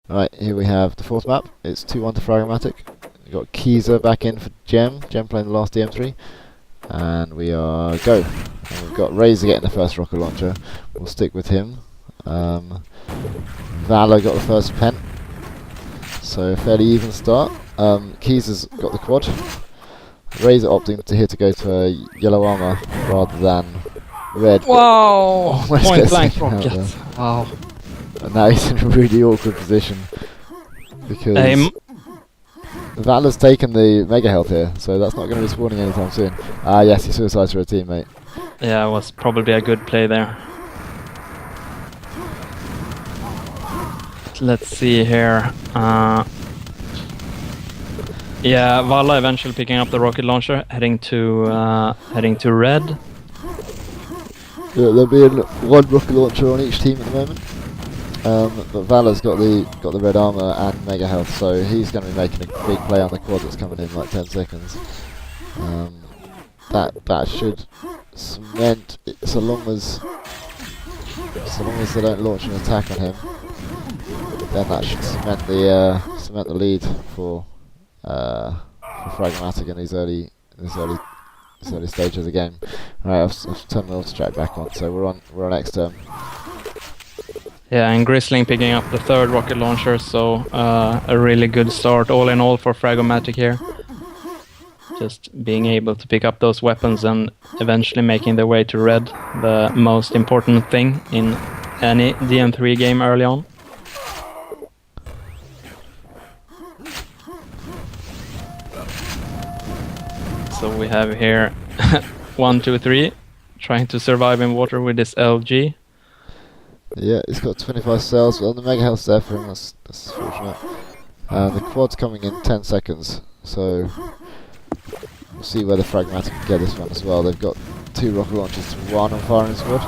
Right, here we have the fourth map. It's 2-1 to Fragomatic. We've got Keezer back in for Gem playing the last dm3. And we are go. And we've got Razor getting the first rocket launcher. We'll stick with him. Valor got the first pen. So a fairly even start. Keezer's got the quad. Razor opting to here to go to a yellow armor rather than red. Wow! Point blank rocket. Wow. And now he's in a really awkward position because Valor's taken the mega health here, so that's not going to be spawning anytime soon. Ah, yes, he suicides for a teammate. Yeah, it was probably a good play there. Let's see here. Yeah, Vala eventually picking up the rocket launcher, heading to red. Yeah, there'll be one rocket launcher on each team at the moment. But Valor's got the red armor and mega health, so he's going to be making a big play on the quad that's coming in like 10 seconds. That should cement it, so long as they don't launch an attack on him. Then that should cement the lead for Fragomatic in this early stage of the game. Right, I've turned my auto track back on, so we're on X term. Yeah, and Grisling picking up the third rocket launcher, so a really good start all in all for Fragomatic here. Just being able to pick up those weapons and eventually making their way to red, the most important thing in any dm3 game early on. So we have here 1, 2, 3 trying to survive in water with this LG. Yeah, he's got 25 cells, but on the mega health there for him, that's fortunate. The quad's coming in 10 seconds, so we'll see whether Fragomatic can get this one as well. They've got 2 rocket launchers to 1 on firing squad.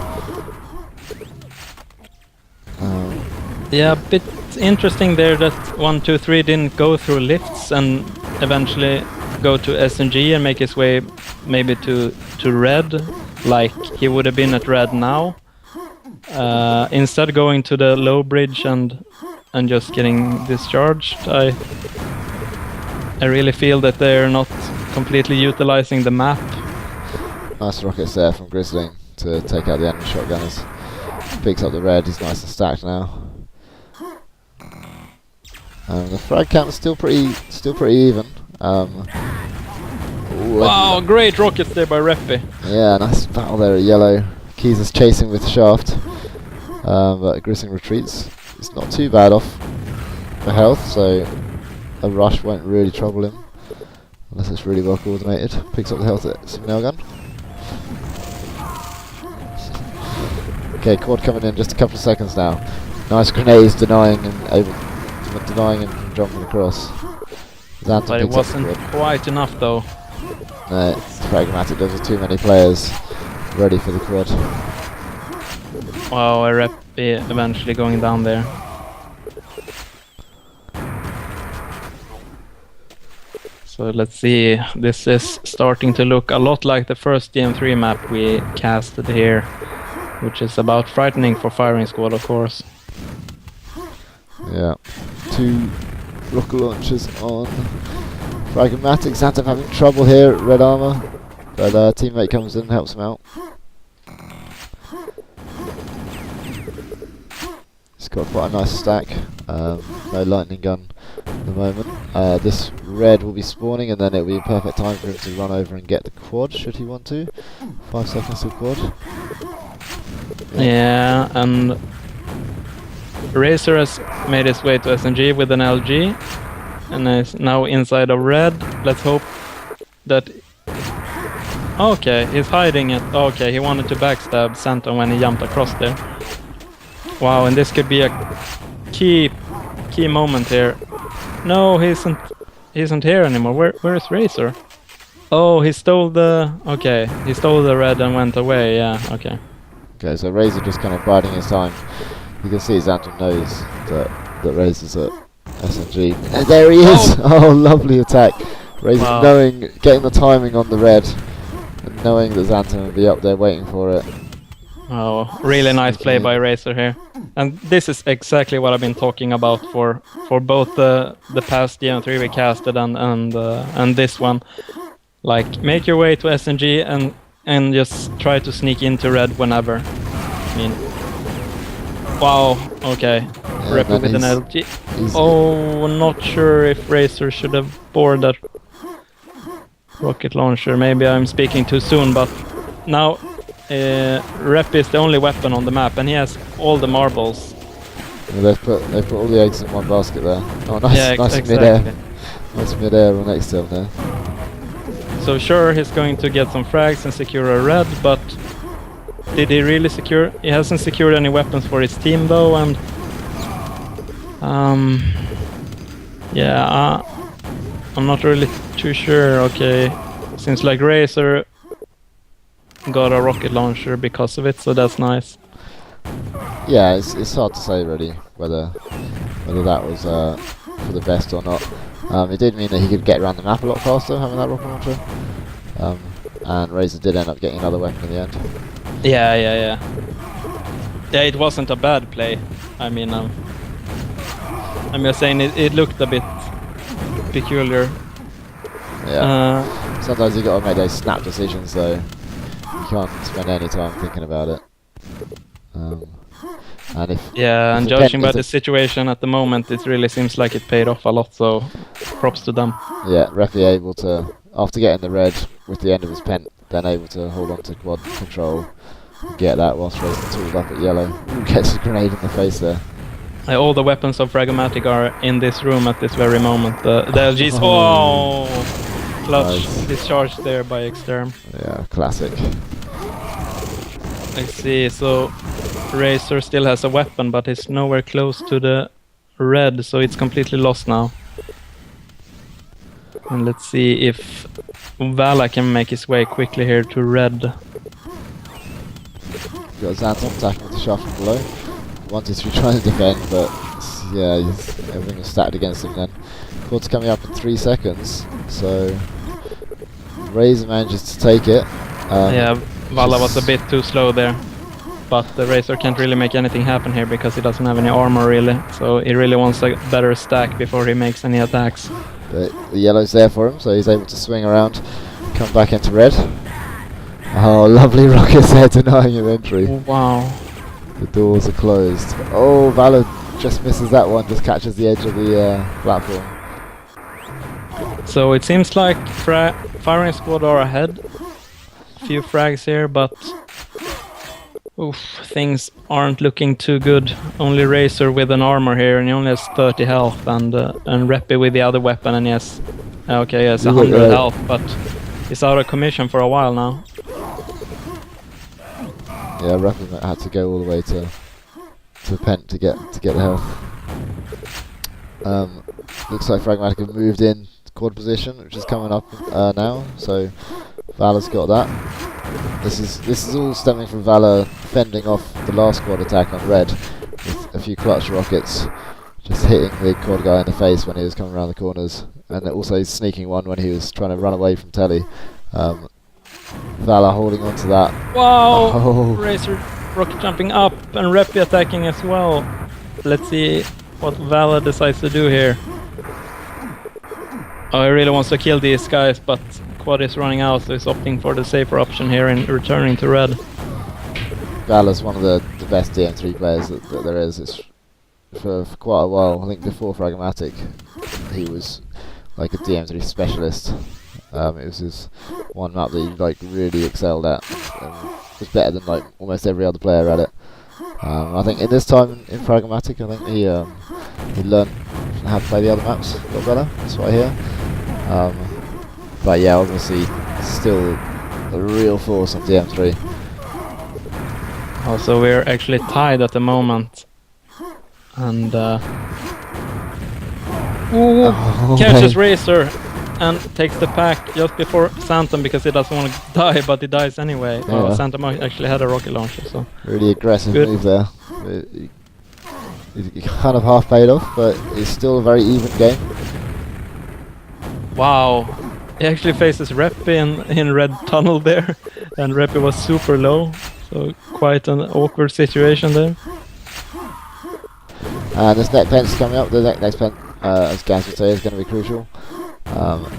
Yeah, a bit interesting there that 1, 2, 3 didn't go through lifts and eventually go to SNG and make his way maybe to red, like he would have been at red now. Instead going to the low bridge and just getting discharged. I really feel that they're not completely utilizing the map. Nice rockets there from Grisling to take out the enemy shotgunners. Picks up the red, he's nice and stacked now. The frag count is still pretty even. Wow, great rockets there by Reppy. Yeah, nice battle there at yellow. Keezer's chasing with shaft, but Grisling retreats. It's not too bad off for health, so a rush won't really trouble him unless it's really well coordinated. Picks up the health at some nail gun. Okay, quad coming in just a couple of seconds now. Nice grenades denying and jumping across. Xanton But it wasn't quite enough though. No, it's Fragomatic. Those are too many players ready for the quad. Wow, a Reppy eventually going down there. So let's see, this is starting to look a lot like the first dm3 map we casted here, which is about frightening for firing squad, of course. Yeah, 2 rocket launchers on Fragomatic. Xanton having trouble here at red armor, but teammate comes in and helps him out. He's got quite a nice stack. No lightning gun at the moment. This red will be spawning, and then it will be a perfect time for him to run over and get the quad, should he want to. 5 seconds to quad. Yeah, and Razor has made his way to SNG with an LG and is now inside of red. Let's hope that... Okay, he's hiding it. Okay, he wanted to backstab Santon when he jumped across there. Wow, and this could be a key moment here. No, he isn't here anymore. Where is Razor? Oh, he stole the... Okay, he stole the red and went away. Yeah, okay. Okay, so Razor just kind of biding his time. You can see Xanton knows that Razor's at SNG. And there he is! Oh, lovely attack. Razor getting the timing on the red, and knowing that Xanton would be up there waiting for it. Oh, really nice play by Razor here. And this is exactly what I've been talking about for both the past dm3 we casted and this one. Like, make your way to SNG and just try to sneak into red whenever. I mean, wow, okay. Rep with an LG. Oh, not sure if Razor should have bored that rocket launcher. Maybe I'm speaking too soon, but now Rep is the only weapon on the map, and he has all the marbles. Yeah, they put all the eggs in one basket there. Oh, nice, Yeah, nice exactly. mid-air. Nice mid-air next to him there. So sure, he's going to get some frags and secure a red, but did he really secure? He hasn't secured any weapons for his team though, and yeah, I'm not really too sure. Okay, seems like Razor got a rocket launcher because of it, so that's nice. Yeah, it's hard to say really whether that was for the best or not. It did mean that he could get around the map a lot faster having that rocket launcher. And Razor did end up getting another weapon in the end. Yeah, it wasn't a bad play. I mean, I'm just saying it looked a bit peculiar. Yeah. Sometimes you gotta make those snap decisions, though. You can't spend any time thinking about it. And if judging by the situation at the moment, it really seems like it paid off a lot. So, props to them. Yeah, Refi able to, after getting the red with the end of his pent, then able to hold on to quad control, and get that whilst Razor tooled up at yellow. Gets a grenade in the face there. All the weapons of Fragomatic are in this room at this very moment. The LGs, clutch discharge there by Exterm. Yeah, classic. I see, so Razor still has a weapon, but it's nowhere close to the red, so it's completely lost now. And let's see if Vala can make his way quickly here to red. Got Xanton attacking with the shaft from below. 1-2-3 trying to defend, but yeah, everything was stacked against him then. Quad's coming up in 3 seconds, so Razor manages to take it. Yeah, Vala was a bit too slow there. But the Razor can't really make anything happen here because he doesn't have any armor really. So he really wants a better stack before he makes any attacks. But the yellow's there for him, so he's able to swing around, come back into red. Oh, lovely rockets there denying him entry. Wow. The doors are closed. Oh, Valor just misses that one, just catches the edge of the platform. So it seems like firing squad are ahead. A few frags here, but things aren't looking too good. Only Razor with an armor here, and he only has 30 health, and Reppy with the other weapon, and he has 100 health, but he's out of commission for a while now. Yeah, Reppy had to go all the way to Pent to get the health. Looks like Fragomatic have moved in quad position, which is coming up now. So Valor's got that. This is all stemming from Valor fending off the last quad attack on red with a few clutch rockets, just hitting the quad guy in the face when he was coming around the corners, and also sneaking one when he was trying to run away from Telly. Valor holding on to that. Wow! Oh. Razor rocket jumping up and Reppy attacking as well. Let's see what Valor decides to do here. Oh, he really wants to kill these guys, but quad is running out, so he's opting for the safer option here and returning to red. Valor's one of the best dm3 players that there is. It's for quite a while. I think before Fragomatic, he was like a dm3 specialist. It was his one map that he like really excelled at. Was better than like almost every other player at it. I think in this time in Fragomatic, I think he learned how to play the other maps a lot better. That's what I hear. But yeah, obviously still a real force on dm3. Also, we're actually tied at the moment, and catches Razor and takes the pack just before Santam because he doesn't want to die, but he dies anyway. Yeah. Santam actually had a rocket launcher, so really aggressive move there. It kind of half paid off, but it's still a very even game. Wow, he actually faces Reppy in red tunnel there, and Reppy was super low. So quite an awkward situation there. And this next pen's coming up. The next pen, as Gaz would say, is going to be crucial.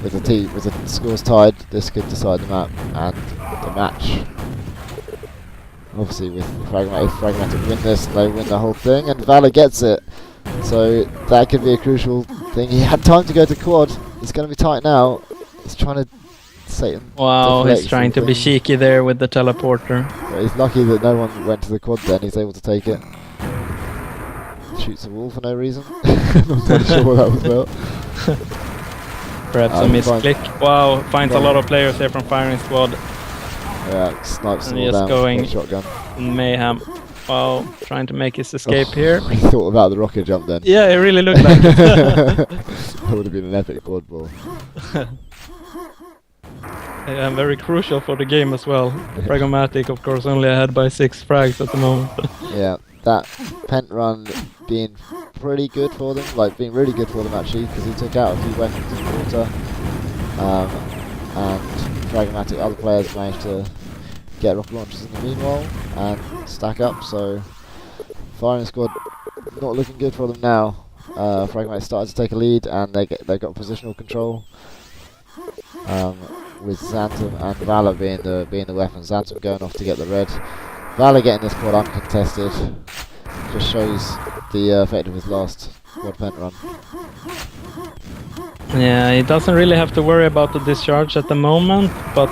With the scores tied, this could decide the map and the match. Obviously, with Fragomatic win this, they win the whole thing, and Valor gets it. So that could be a crucial thing. He had time to go to quad. It's going to be tight now. He's trying to Satan. Wow, he's trying to be cheeky there with the teleporter. But he's lucky that no one went to the quad then. He's able to take it. Shoots a wall for no reason. I'm not really sure what that was about. Perhaps a misclick. Wow, finds a lot of players here from firing squad. Yeah, snipes them and all just down going with shotgun. Mayhem. Wow, trying to make his escape here. He thought about the rocket jump then. Yeah, it really looked like it. That would have been an epic quad ball. Yeah, very crucial for the game as well. Fragomatic, of course, only ahead by 6 frags at the moment. Yeah, that pent run being pretty good for them, like being really good for them actually, because he took out a few weapons in the water. And Fragomatic, other players managed to get rocket launchers in the meanwhile and stack up, so firing squad not looking good for them now. Fragomatic started to take a lead and they got positional control. With Xantum and Valor being the weapon. Xantum going off to get the red. Valor getting this quad uncontested. Just shows the effect of his last quad pent run. Yeah, he doesn't really have to worry about the discharge at the moment, but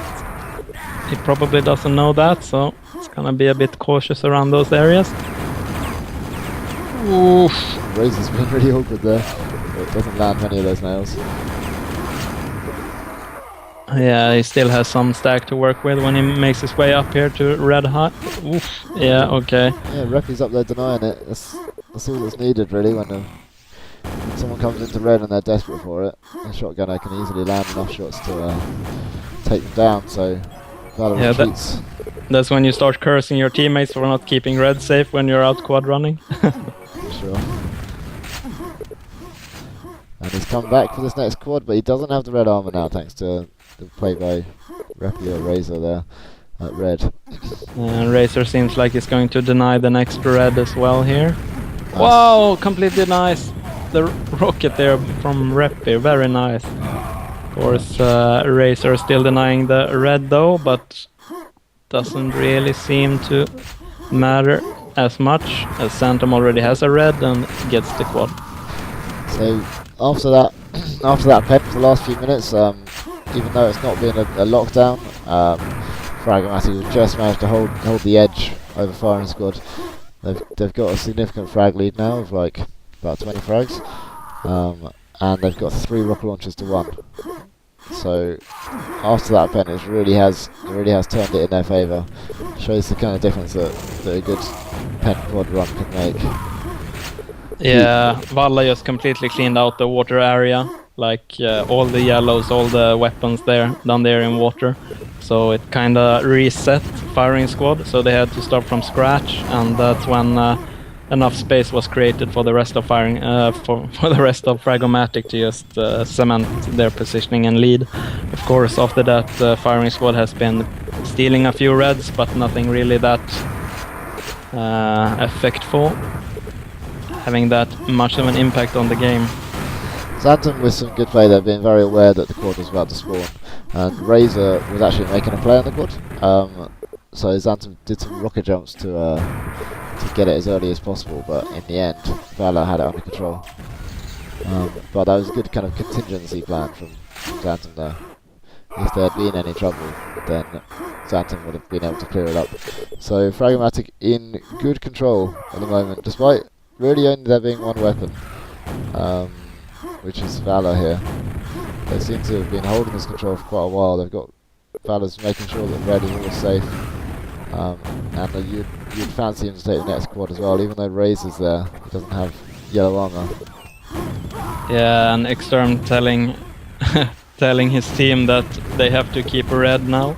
he probably doesn't know that, so it's gonna be a bit cautious around those areas. Oof. Razor's been really awkward there. It doesn't land many of those nails. Yeah, he still has some stack to work with when he makes his way up here to red hot. Oof. Yeah, okay. Yeah, Reppy's up there denying it. That's all that's needed really when someone comes into red and they're desperate for it. A shotgunner can easily land enough shots to take them down, so Valor retreats. That's when you start cursing your teammates for not keeping red safe when you're out quad running. Sure. And he's come back for this next quad, but he doesn't have the red armor now thanks to the play by Reppy or Razor there at red. And Razor seems like he's going to deny the next red as well here. Nice. Wow, completely nice. The rocket there from Reppy, very nice. Of course, Razor still denying the red though, but doesn't really seem to matter as much as Xantum already has a red and gets the quad. So after that pep for the last few minutes, even though it's not been a lockdown, Fragomatic have just managed to hold the edge over firing squad. They've got a significant frag lead now of like about 20 frags, and they've got 3 rocket launchers to 1. So after that pen, it really has turned it in their favour. Shows the kind of difference that a good pen quad run can make. Yeah, Valla just completely cleaned out the water area, like all the yellows, all the weapons down there in water. So it kinda reset firing squad, so they had to start from scratch, and that's when enough space was created for the rest of firing, for the rest of Fragomatic to just cement their positioning and lead. Of course, after that, firing squad has been stealing a few reds, but nothing really that effectful, having that much of an impact on the game. Xantum with some good play there, being very aware that the quad was about to spawn, and Razor was actually making a play on the quad. So Xantum did some rocket jumps to get it as early as possible, but in the end, Valor had it under control. But that was a good kind of contingency plan from Xantum there. If there had been any trouble, then Xantum would have been able to clear it up. So Fragomatic in good control at the moment, despite really only there being one weapon, which is Valor here. They seem to have been holding this control for quite a while. They've got Valor's making sure that red is always safe. And you'd fancy him to take the next quad as well, even though Razor's there. He doesn't have yellow armor. Yeah, and Exterm telling telling his team that they have to keep red now.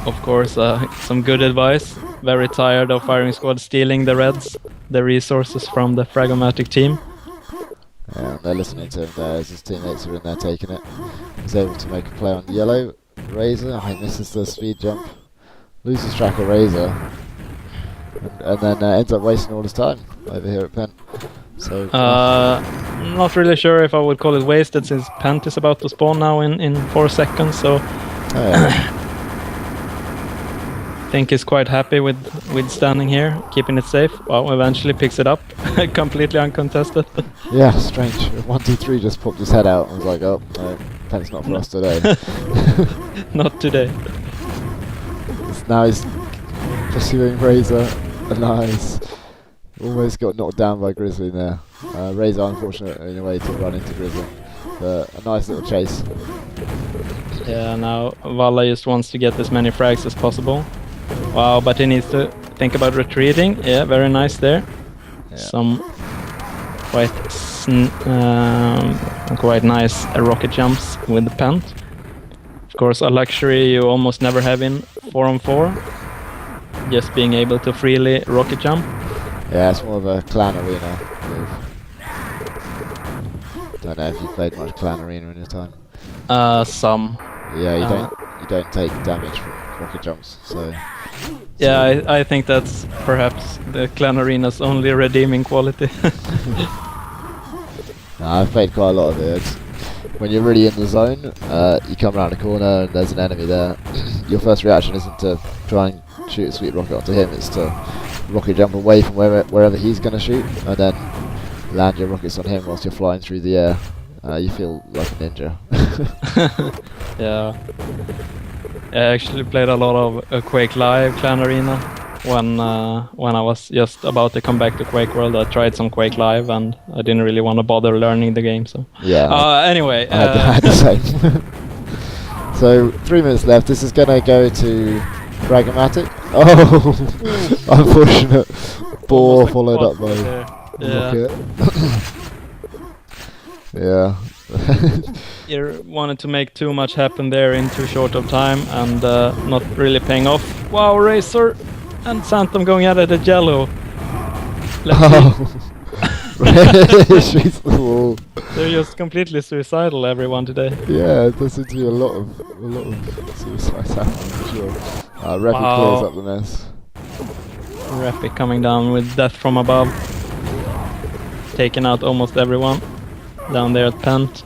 Of course, some good advice. Very tired of firing squad stealing the reds, the resources from the Fragomatic team. Yeah, and they're listening to him there as his teammates are in there taking it. He's able to make a play on the yellow. Razor, he misses the speed jump, loses track of Razor, and then ends up wasting all his time over here at Pent. So not really sure if I would call it wasted, since Pent is about to spawn now in 4 seconds. So I think he's quite happy with standing here, keeping it safe. Well, eventually picks it up, completely uncontested. Yeah, strange. 1, 2, 3 just popped his head out and was like, oh, no, Pent's not for us today. Not today. Now he's pursuing Razor. Nice. Almost got knocked down by Grizzly there. Razor, unfortunately, in a way to run into Grizzly. But a nice little chase. Yeah, now Valla just wants to get as many frags as possible. Wow, but he needs to think about retreating. Yeah, very nice there. Yeah. Some quite nice rocket jumps with the Pent. Of course, a luxury you almost never have in 4-on-4. Just being able to freely rocket jump. Yeah, it's more of a clan arena move. Don't know if you played much clan arena in your time. Some. Yeah, you don't take damage from rocket jumps, so. Yeah, I think that's perhaps the clan arena's only redeeming quality. I've played quite a lot of it. When you're really in the zone, you come around a corner and there's an enemy there. Your first reaction isn't to try and shoot a sweet rocket onto him, it's to rocket jump away from wherever he's going to shoot and then land your rockets on him whilst you're flying through the air. You feel like a ninja. Yeah. I actually played a lot of Quake Live Clan Arena when I was just about to come back to QuakeWorld. I tried some Quake Live and I didn't really want to bother learning the game. So yeah. Anyway, I had the same. So 3 minutes left. This is gonna go to Fragomatic. Oh, unfortunate. Bore followed up by rocket. Yeah. You wanted to make too much happen there in too short of time and not really paying off. Wow, Razor and Phantom going at it at yellow. Shoots the wall. They're just completely suicidal, everyone today. Yeah, there seems to be a lot of suicides happening for sure. Repi clears up the mess. Repi coming down with death from above, taking out almost everyone down there at Pent.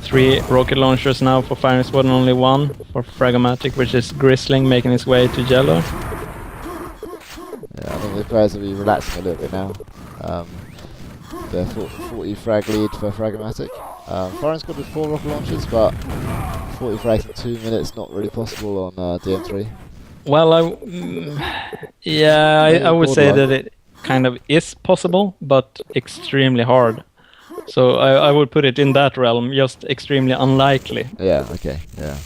3 rocket launchers now for firing squad and only 1 for Fragomatic, which is Gristling making his way to yellow. Yeah, I think the players will be relaxing a little bit now. The 40 frag lead for Fragomatic. Firing squad with 4 rocket launchers, but 40 frags in 2 minutes not really possible on dm3. Well, I would say that it kind of is possible, but extremely hard. So I would put it in that realm, just extremely unlikely. Yeah, okay, yeah.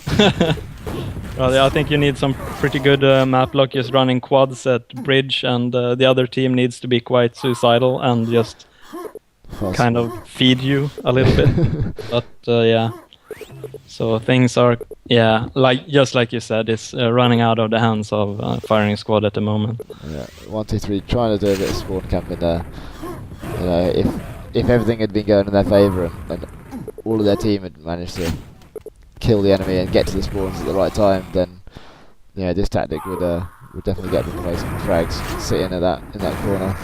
Well, I think you need some pretty good map luck just running quads at bridge, and the other team needs to be quite suicidal and just kind of feed you a little bit. But yeah, so things are, just like you said, it's running out of the hands of firing squad at the moment. Yeah, 1, 2, 3, trying to do a bit of spawn camping there. You know, if everything had been going in their favour and all of their team had managed to kill the enemy and get to the spawns at the right time, then this tactic would definitely get them the most frags sitting in that corner.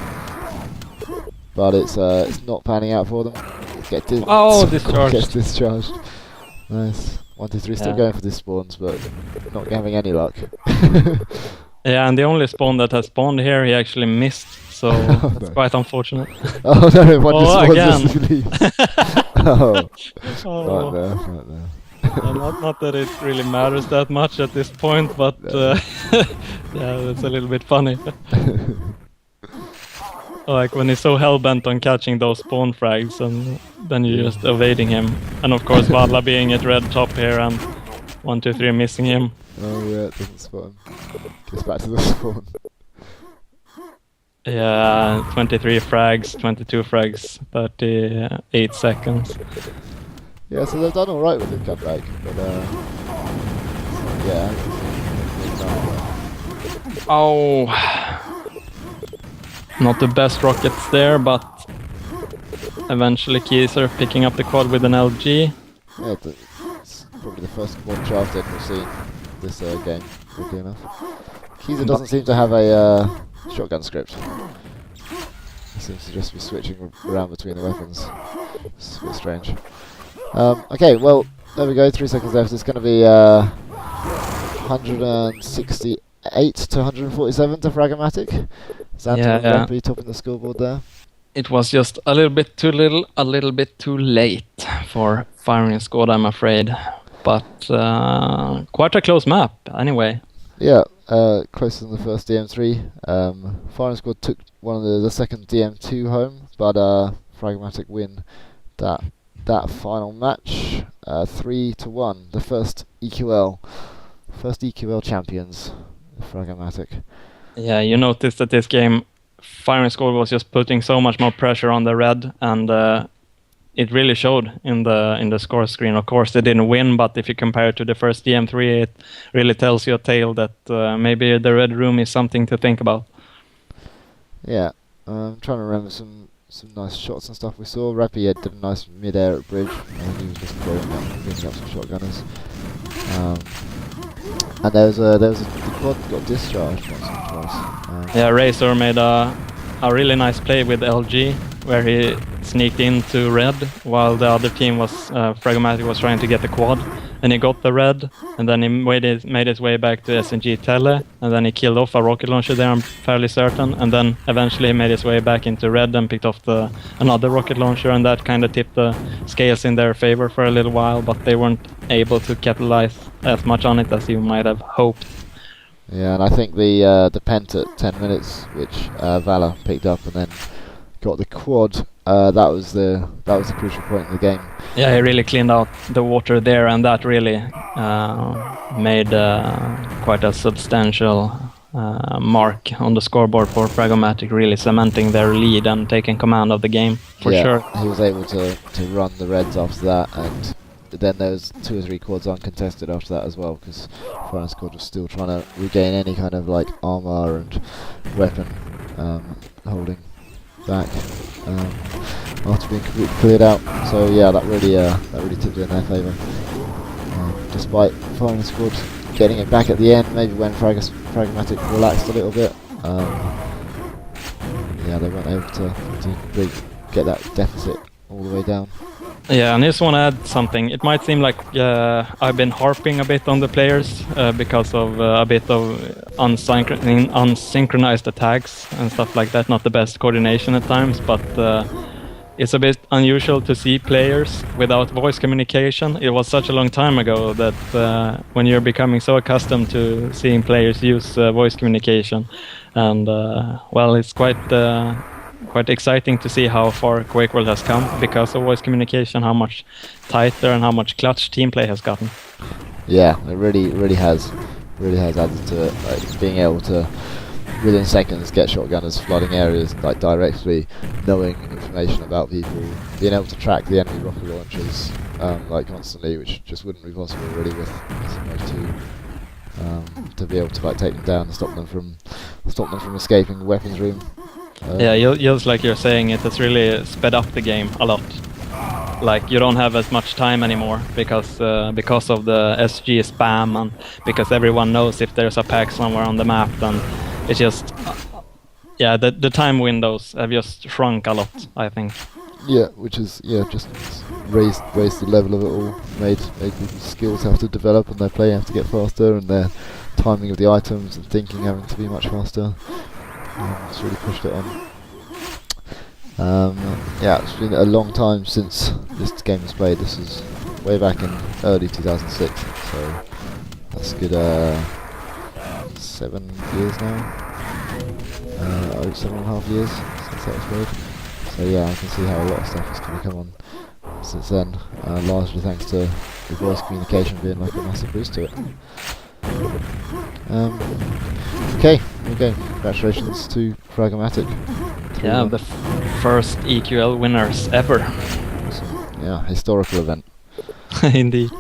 But it's not panning out for them. Discharged. Gets discharged. Nice. 1, 2, 3 still going for these spawns, but not having any luck. Yeah, and the only spawn that has spawned here, he actually missed, so it's quite unfortunate. Oh no, one again. Right there. Not that it really matters that much at this point, but yeah, it's a little bit funny. Like when he's so hell-bent on catching those spawn frags, and then you're just evading him. And of course Valla being at red top here, and 1, 2, 3 missing him. Oh yeah, it doesn't spot him. Gets back to the spawn. Yeah, 23 frags, 22 frags, 38 seconds. Yeah, so they've done alright with the comeback, but yeah. Oh, not the best rockets there, but eventually Kieser picking up the quad with an LG. Yeah, probably the first quad shafted we've seen this game, quickly enough. Kiza doesn't seem to have a shotgun script. He seems to just be switching around between the weapons. It's a bit strange. Okay, well, there we go, 3 seconds left. It's going to be 168 to 147 to Fragomatic. Xanto and Rampy topping the scoreboard there. It was just a little bit too little, a little bit too late for firing squad, I'm afraid. But quite a close map, anyway. Yeah, closer than the first dm3. Firing squad took one of the second dm2 home, but Fragomatic win that final match 3-1. The first EQL champions, Fragomatic. Yeah, you noticed that this game, firing squad was just putting so much more pressure on the red, and it really showed in the score screen. Of course, they didn't win, but if you compare it to the first dm3, it really tells you a tale that maybe the red room is something to think about. Yeah, I'm trying to remember some nice shots and stuff we saw. Rappy did a nice mid-air at bridge, and he was just bringing up some shotgunners. And the quad got discharged once or twice. Yeah, Razor made a really nice play with LG, where he sneaked into red while the other team was Fragomatic was trying to get the quad, and he got the red, and then he made his way back to SNG Tele, and then he killed off a rocket launcher there, I'm fairly certain, and then eventually he made his way back into red and picked off another rocket launcher, and that kind of tipped the scales in their favor for a little while, but they weren't able to capitalize as much on it as you might have hoped. Yeah, and I think the pent at 10 minutes, which Valor picked up and then got the quad, that was the crucial point in the game. Yeah, he really cleaned out the water there, and that really made quite a substantial mark on the scoreboard for Fragomatic, really cementing their lead and taking command of the game for sure. He was able to run the reds after that, and then there was 2 or 3 quads uncontested after that as well, because Firing Squad was still trying to regain any kind of like armor and weapon holding back after being completely cleared out. So yeah, that really tipped it in their favour. Despite Firing Squad getting it back at the end, maybe when Fragomatic relaxed a little bit, yeah, they weren't able to really get that deficit all the way down. Yeah, and I just want to add something. It might seem like I've been harping a bit on the players because of a bit of unsynchronized attacks and stuff like that. Not the best coordination at times, but it's a bit unusual to see players without voice communication. It was such a long time ago that when you're becoming so accustomed to seeing players use voice communication, and well, it's quite exciting to see how far QuakeWorld has come because of voice communication, how much tighter and how much clutch team play has gotten. Yeah, it really has added to it, like being able to within seconds get shotgunners flooding areas like directly, knowing information about people, being able to track the enemy rocket launchers like constantly, which just wouldn't be possible really with those 2, to be able to like take them down and stop them from escaping the weapons room. Yeah, just like you're saying, it has really sped up the game a lot. Like, you don't have as much time anymore because of the SG spam, and because everyone knows if there's a pack somewhere on the map, and it's just yeah, the time windows have just shrunk a lot, I think. Yeah, which is just raised the level of it all, made people's skills have to develop and their play have to get faster, and their timing of the items and thinking having to be much faster. It's really pushed it on. Yeah, it's been a long time since this game was played. This is way back in early 2006, so that's a good 7 years now. 7.5 years since that was played. So yeah, I can see how a lot of stuff has kind of come on since then, largely thanks to the voice communication being like a massive boost to it. Okay, congratulations to Fragomatic. Yeah, the first EQL winners ever. Awesome. Yeah, historical event. Indeed.